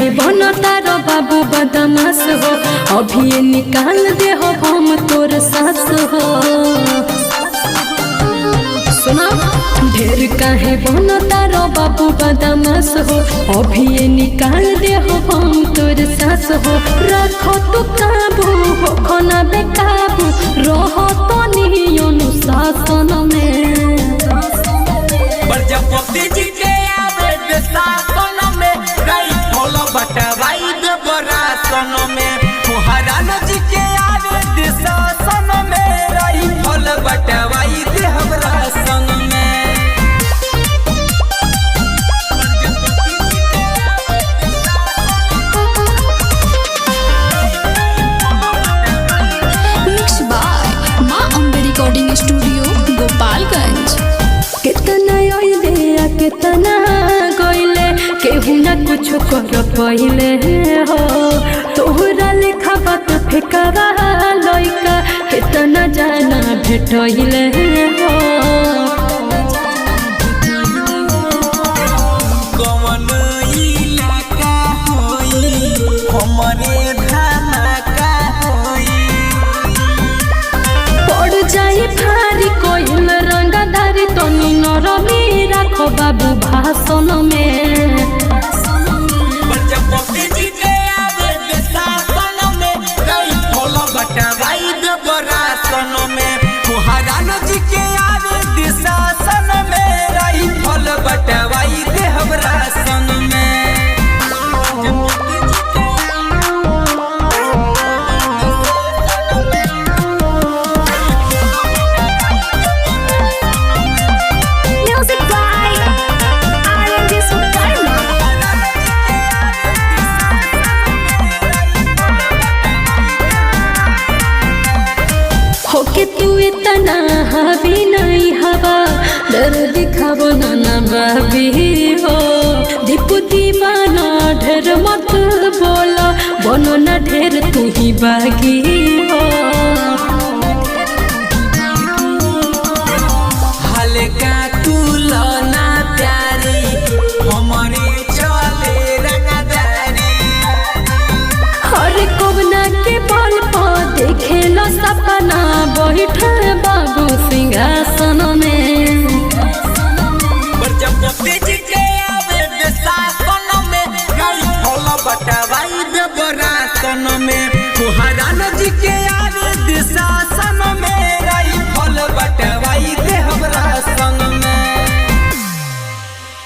काहे बनता रो बाबू बदमाश हो, अभी निकाल दे हो हम तोर सास हो। सुना ढेर काहे बनता रो बाबू बदमाश हो, अभी निकाल दे हो हम तोर सास हो। रखो तू काबू हो खाना बेकाबू, रहो तो नहीं अनुशासन में। प्रजापति जी के आवे शासन में, राई फॉलो बटवाई दे बरासन में। महाराज जी के आवे शासन में, राई फॉलो बटवाई दे बरासन में। मिक्स बाय माँ अम्बे रिकॉर्डिंग स्टूडियो गोपालगंज। कितना आइले आ कितना गइले, केहू ना कुछ कर पहिले हो। तोहरा लेखा बात फेंकावा लइका, कितना जाना भेटइले हो। कौन इलाका होई हमरे धमाका होई, पड़ जाए भारी कोइल रंगदारी, तनी नरमी राखो बाबू भाषण में। प्रजापति जी के आवे शासन में, राई फॉलो बटवाई दे बरासन में। महाराज जी के आवे शासन में, राई फॉलो बटवाई दे बरासन में। Music by RND Sukarma. होके तू इतना हावी नहीं हवा, डर दिखावो ना भाभी हो। दीपू दीवाना ढेर मत बोला, बनो ना ढेर तू ही बागी हो। हल्का तुलना प्यारी हमारे चले रंगदारी। हर कोवना के बल पर देखे लो सपना, बैठे बाबू सिंहासन में। प्रजापति जी के आवे शासन में, राई फॉलो बटवाई दे बरासन में। महाराज जी के